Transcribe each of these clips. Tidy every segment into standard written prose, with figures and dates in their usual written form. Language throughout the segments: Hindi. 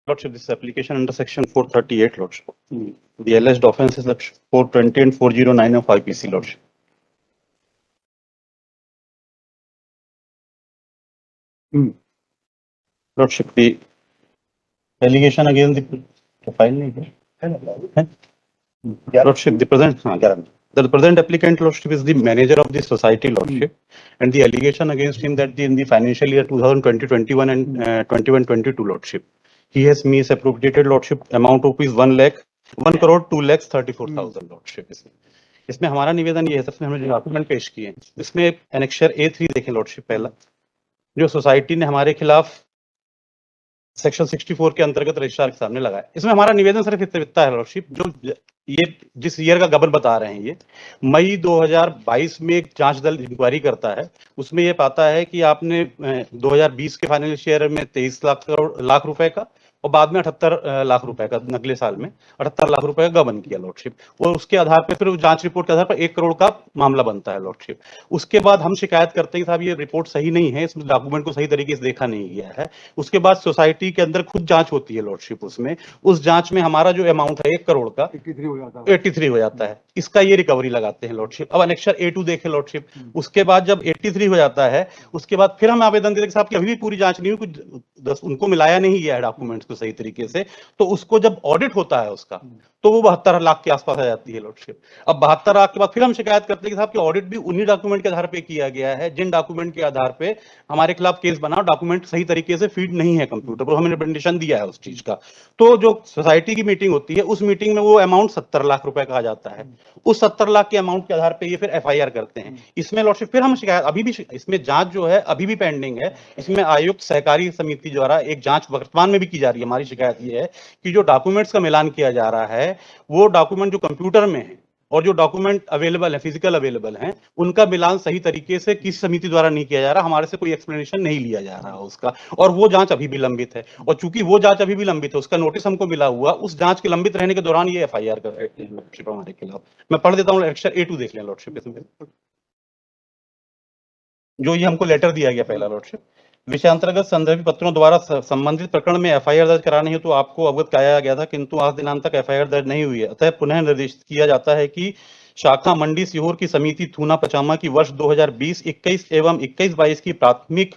Lordship, this is application under section 438, Lordship. The alleged offence is 420 and 409 of IPC, Lordship. Lordship, the allegation against the file नहीं है? Lordship, the present applicant, Lordship, is the manager of the society, Lordship, and the allegation against him that in the financial year 2020-21 and 21-22, Lordship, he has misappropriated, Lordship, amount of rupees 1,02,34,000, Lordship. इसमें हमारा निवेदन ये है, सबसे हमने डॉक्यूमेंट पेश किए हैं, इसमें एनेक्सर A3 देखें, Lordship, पहला जो सोसाइटी ने हमारे खिलाफ सेक्शन 64 के अंतर्गत रजिस्ट्रार के सामने लगाया। इसमें हमारा निवेदन सिर्फ इतना है, Lordship, जो ये जिस ईयर का गबन बता रहे हैं, ये मई 2022 में एक जांच दल इंक्वायरी करता है, उसमें ये पाता है कि आपने 2020 के फाइनेंशियल ईयर में 23 लाख रुपए का और बाद में 78 लाख रुपए का, अगले साल में 78 लाख रुपए का गबन किया, Lordship, और उसके आधार पर फिर जांच रिपोर्ट के आधार पर 1 करोड़ का मामला बनता है, Lordship। उसके बाद हम शिकायत करते हैं कि साहब ये रिपोर्ट सही नहीं है, इसमें डॉक्यूमेंट को सही तरीके से देखा नहीं गया है। उसके बाद सोसाइटी के अंदर खुद जांच होती है, Lordship, उसमें उस जांच में हमारा जो अमाउंट है 1 करोड़ का 83 हो जाता है। इसका ये रिकवरी लगाते हैं, Lordship। अब एनेक्सर A2 देखें, Lordship, उसके बाद जब 83 हो जाता है, उसके बाद फिर हम आवेदन देते हैं कि साहब की अभी भी पूरी जांच नहीं हुई, कुछ उनको मिलाया नहीं गया है डॉक्यूमेंट्स को सही तरीके से, तो उसको जब ऑडिट होता है उसका, तो वो 72 लाख के आसपास आ जाती है, Lordship। अब 72 लाख के बाद फिर हम शिकायत करते हैं कि साहब की ऑडिट भी उन्हीं डॉक्यूमेंट के आधार पे किया गया है जिन डॉक्यूमेंट के आधार पे हमारे खिलाफ केस बना, डॉक्यूमेंट सही तरीके से फीड नहीं है कंप्यूटर पर, हमें रिप्रेजेंटेशन दिया है उस चीज का। तो जो सोसाइटी की मीटिंग होती है, उस मीटिंग में वो अमाउंट 70 लाख रुपए का आ जाता है। उस 70 लाख के अमाउंट के आधार पर ये फिर FIR करते हैं। इसमें, Lordship, फिर हम शिकायत, अभी भी इसमें जांच जो है अभी भी पेंडिंग है। इसमें आयुक्त सहकारी समिति द्वारा एक जांच वर्तमान में भी की जा रही है। हमारी शिकायत ये है कि जो डॉक्यूमेंट्स का मिलान किया जा रहा है, वो डॉक्यूमेंट जो कंप्यूटर में है और जो डॉक्यूमेंट अवेलेबल है, फिजिकल अवेलेबल हैं, उनका मिलान सही तरीके से किस समिति द्वारा नहीं किया जा रहा, हमारे से कोई एक्सप्लेनेशन नहीं लिया जा रहा उसका, और वो जांच अभी भी लंबित है। और चूंकि वो जांच अभी भी लंबित है, उसका नोटिस हमको मिला हुआ, उस जांच के लंबित रहने के दौरान ये FIR कर रहे हैं, Lordship, हमारे खिलाफ। मैं पढ़ देता हूँ, एनेक्सर A2 देख लें, Lordship, इसमें जो ये हमको लेटर दिया गया पहला, Lordship, विषयांतर्गत संदर्भित पत्रों द्वारा संबंधित प्रकरण में FIR दर्ज कराने हेतु आपको अवगत कराया गया था, किंतु आज दिनांक तक FIR दर्ज नहीं हुई है। अतः पुनः निर्देशित किया जाता है कि शाखा मंडी सीहोर की समिति थूना पचामा की वर्ष 2020-21 एवं 21-22 की प्राथमिक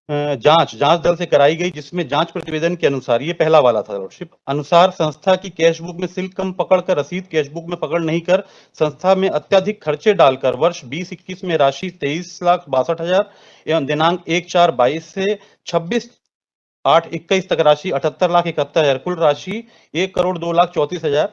जांच दल से कराई गई, जिसमें जांच प्रतिवेदन के अनुसार, ये पहला वाला था, Lordship, अनुसार संस्था की कैश बुक में शुल्क कम पकड़कर रसीद कैश बुक में पकड़ नहीं कर संस्था में अत्यधिक खर्चे डालकर वर्ष 20-21 में राशि 23,62,000 एवं दिनांक 1/4/22 से 26/8/21 तक राशि 78,71,000, कुल राशि 1,02,34,000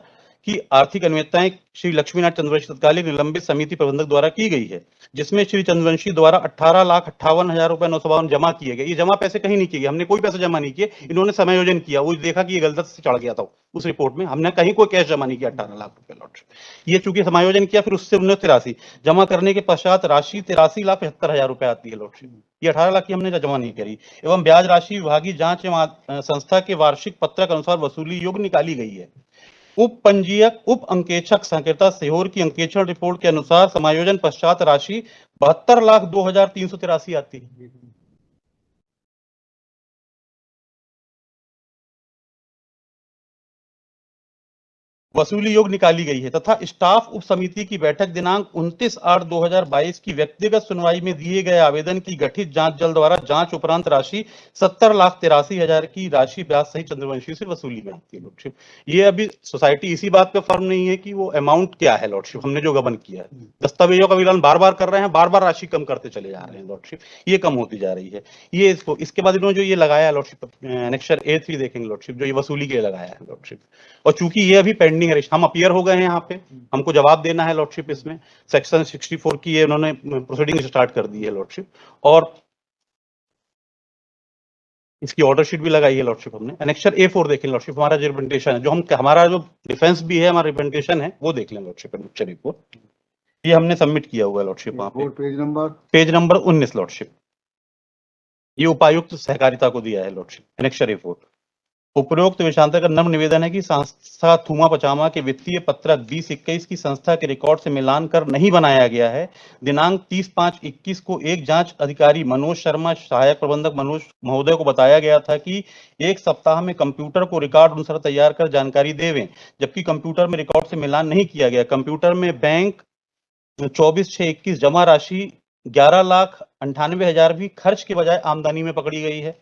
की आर्थिक अनियमितताएं श्री लक्ष्मीनाथ चंद्रवंशी तत्कालीन निलंबित समिति प्रबंधक द्वारा की गई है, जिसमें श्री चंद्रवंशी द्वारा 18,58,000 रुपए 952 जमा किए गए। ये जमा पैसे कहीं नहीं किए गए, हमने कोई पैसे जमा नहीं किए, इन्होंने समायोजन किया। वो देखा कि ये गलत से चढ़ गया था उस रिपोर्ट में, हमने कहीं कोई कैश जमा नहीं किया 18 लाख रुपए, Lordship। ये चूंकि समायोजन किया, फिर उससे 1983 जमा करने के पश्चात राशि 83,75,000 रुपए आती है, Lordship। ये 18 लाख की हमने जमा नहीं करी, एवं ब्याज राशि विभागीय जांच एवं संस्था के वार्षिक पत्रक अनुसार वसूली योग्य निकाली गई है। उप पंजीयक उप अंकेक्षक संकेता सीहोर की अंकेक्षण रिपोर्ट के अनुसार समायोजन पश्चात राशि 72,02,383 आती है। वसूली योग निकाली गई है, तथा स्टाफ उप समिति की बैठक दिनांक 29/8/2022 की व्यक्तिगत सुनवाई में दिए गए आवेदन की गठित जांच दल द्वारा जांच उपरांत राशि 70,83,000 की राशि ब्याज सहित चंद्रवंशी से वसूली गई थी, Lordship। ये अभी सोसाइटी इसी बात पे फर्म नहीं है कि वो अमाउंट क्या है, Lordship, हमने जो गबन किया है। दस्तावेजों का मिलान बार बार कर रहे हैं, बार बार राशि कम करते चले जा रहे हैं, Lordship, ये कम होती जा रही है। ये इसके बाद इन्होंने जो ये लगाया, Lordship, एनेक्सर A3 देखेंगे, Lordship, जो ये वसूली के लिए लगाया है, Lordship, और चूंकि ये अभी पेंडिंग, हम अपीयर हो गए हैं यहाँ पे, हमको जवाब देना है, Lordship। इसमें सेक्शन 64 की ये उन्होंने प्रोसीडिंग स्टार्ट कर दी है, Lordship, और इसकी ऑर्डर शीट भी लगाई है, Lordship, हमने। एनेक्सर A4 देखें, Lordship, हमारा जो रिप्रेजेंटेशन है, जो हम हमारा जो डिफेंस भी है, हमारा रिप्रेजेंटेशन है, वो देख लें, Lordship, एनेक्सर A4, ये हमने सबमिट किया हुआ है, Lordship, वहाँ पे पेज नंबर 19, Lordship, ये उपायुक्त सहकारिता को दिया है, Lordship, एनेक्सर A4। उपरोक्त विषयांतर का नम्र निवेदन है कि संस्था थूमा पचामा के वित्तीय पत्रक 2021 की संस्था के रिकॉर्ड से मिलान कर नहीं बनाया गया है। दिनांक 30/5/21 को एक जांच अधिकारी मनोज शर्मा, सहायक प्रबंधक मनोज महोदय को बताया गया था कि एक सप्ताह में कंप्यूटर को रिकॉर्ड अनुसार तैयार कर जानकारी देवें, जबकि कंप्यूटर में रिकॉर्ड से मिलान नहीं किया गया। कंप्यूटर में बैंक 24/6/21 जमा राशि 11,98,000 भी खर्च के बजाय आमदनी में पकड़ी गई है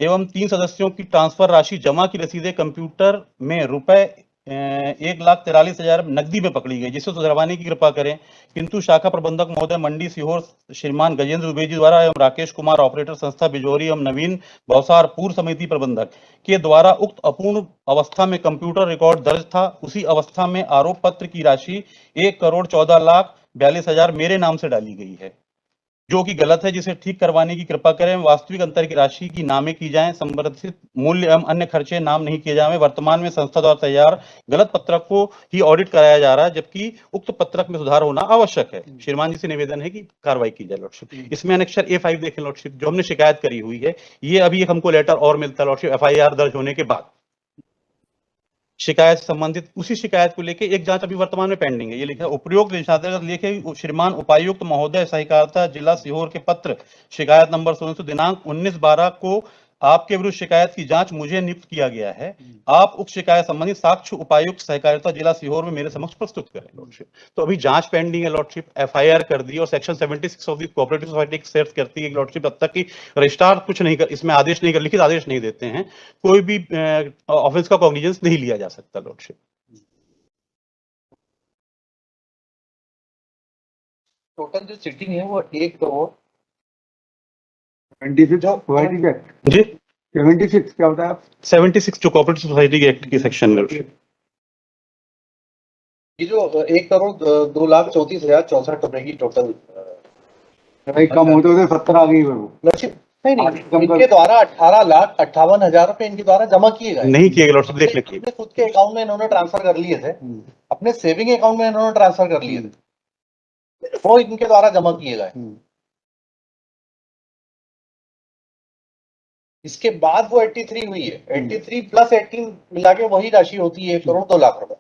एवं 3 सदस्यों की ट्रांसफर राशि जमा की रसीदें कंप्यूटर में रुपए 1,43,000 नकदी में पकड़ी गई, जिसे सुधरवाने की कृपा करें। किंतु शाखा प्रबंधक महोदय मंडी सीहोर श्रीमान गजेंद्र दुबे जी द्वारा एवं राकेश कुमार ऑपरेटर संस्था बिजोरी एवं नवीन भवसार पूर्व समिति प्रबंधक के द्वारा उक्त अपूर्ण अवस्था में कंप्यूटर रिकॉर्ड दर्ज था। उसी अवस्था में आरोप पत्र की राशि 1,14,42,000 मेरे नाम से डाली गई है, जो कि गलत है, जिसे ठीक करवाने की कृपा करें। वास्तविक अंतर की राशि की नामें की जाएं, संबंधित मूल्य एवं अन्य खर्चे नाम नहीं किए जाएं। वर्तमान में संस्था द्वारा तैयार गलत पत्रक को ही ऑडिट कराया जा रहा है, जबकि उक्त पत्रक में सुधार होना आवश्यक है। श्रीमान जी से निवेदन है कि कार्रवाई की जाए लॉर्डशिप। इसमें अनेक्शर A5 देखें लॉर्डशिप, जो हमने शिकायत करी हुई है, ये अभी एक हमको लेटर और मिलता है लॉर्डशिप FIR दर्ज होने के बाद। शिकायत संबंधित उसी शिकायत को लेके एक जांच अभी वर्तमान में पेंडिंग है। ये लिखा है उपयुक्त विषयांतर्गत लिखे श्रीमान उपायुक्त महोदय सहकारिता जिला सीहोर के पत्र शिकायत नंबर 16 दिनांक 19/12 को आपके विरुद्ध शिकायत की जांच मुझे नियुक्त किया गया है। आप उक्त शिकायत संबंधित साक्ष्य उपायुक्त सहकारिता जिला सीहोर में मेरे समक्ष प्रस्तुत करें लॉर्डशिप। तो अभी जांच पेंडिंग है लॉर्डशिप, FIR कर दी और section 76 of the cooperative society set करती है लॉर्डशिप। तब तक कि रजिस्ट्रार कुछ नहीं कर, इसमें आदेश नहीं कर, लिखित आदेश नहीं देते हैं, कोई भी ऑफेंस का कॉग्निजेंस नहीं लिया जा सकता लॉर्डशिप। टोटल जो सिटिंग है वो 26 सोसाइटी का जी 76 क्या होता है? 76 जो कोऑपरेटिव सोसाइटी के एक्ट की सेक्शन है। ये जो 1,02,34,064 रुपए की टोटल भाई कम होते होते 70 आ गई वो। लॉर्डशिप नहीं इनके द्वारा 18,58,000 रुपए इनके द्वारा जमा किए गए, नहीं किए गए लॉर्डशिप, देख लीजिए। अपने खुद के अकाउंट में इन्होंने ट्रांसफर कर लिए थे, अपने सेविंग अकाउंट में इन्होंने ट्रांसफर कर लिए थे, वो इनके द्वारा जमा किए गए। इसके बाद वो 83 हुई है, 83 प्लस 18 मिला के वही राशि होती है 1,02,00,000 रुपए।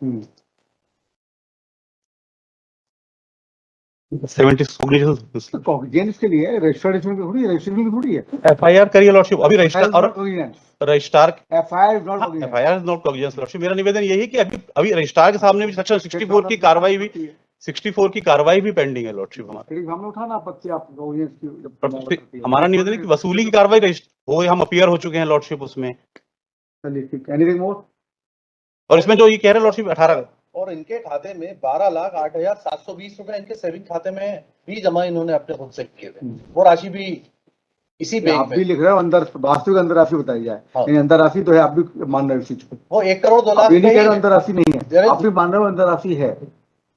76 कॉग्निजेंस के लिए रजिस्ट्रेशन की थोड़ी रजिस्ट्रेशन की थोड़ी है। FIR करिए लॉर्डशिप अभी रजिस्टर और registrar FIR is not cognizance. FIR is not cognizance lordship. मेरा निवेदन यही है कि अभी रजिस्ट्रार के सामने भी सेक्शन 64 की कार्रवाई भी 64 की कार्रवाई भी पेंडिंग है लॉर्डशिप हमारा। हमने उठाना आपत्ति आप कॉग्निजेंस की। हमारा निवेदन है कि वसूली की कार्रवाई हो, हम अपीयर हो चुके हैं लॉर्डशिप उसमें। चलिए ठीक, एनीथिंग मोर? और इसमें जो ये कह रहे हैं लॉर्डशिप 18 और इनके खाते में 12,08,720 रुपए इनके सेविंग खाते में भी जमा इन्होंने अपने खुद से किए थे, वो राशि भी इसी बैंक आप में। भी लिख रहे हो अंदर वास्तविक अंदर राशि बताई जाए। अंदर राशि तो है, आप भी मान रहे हो इस चीज को। वो 1,02,00,000 ये नहीं कह रहे अंदर राशि नहीं है, आप भी मान रहे हो अंदर राशि है।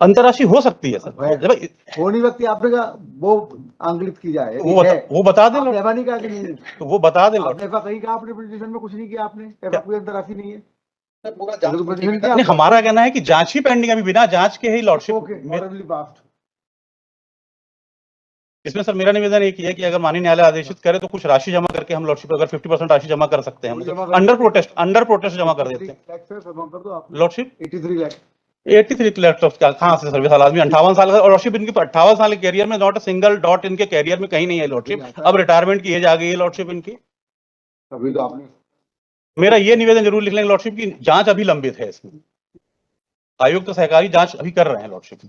अंतरराशि हो सकती है सर, जब वो नहीं व्यक्ति आपने कहा वो आंकलित की जाए, वो बता दें नहीं कहा कि नहीं, तो वो बता दें आपने कहीं कहा आपने पिटीशन में कुछ नहीं किया, आपने कोई अंतरराशि नहीं है। पूरा नहीं, हमारा कहना है कि जांच ही पेंडिंग, अभी बिना जांच के ही लॉर्डशिप। इसमें सर मेरा निवेदन एक ही है कि अगर माननीय न्यायालय आदेशित करे तो कुछ राशि जमा करके हम लॉर्डशिप अगर 50% राशि जमा कर सकते हैं, अंडर प्रोटेस्ट जमा कर देते हैं लॉर्डशिप। 83 लाख कहाँ से सर्विस साल आदमी 58 साल का, और लॉर्डशिप इनकी 58 साल के कैरियर में नॉट अ सिंगल डॉट इनके कैरियर में कहीं नहीं है लॉर्डशिप। अब रिटायरमेंट की एज आ गई है लॉर्डशिप इनकी। अभी तो आपने मेरा ये निवेदन जरूर लिख लेंगे लॉर्डशिप की जांच अभी लंबित है, इसमें आयुक्त सहकारी जांच अभी कर रहे हैं लॉर्डशिप।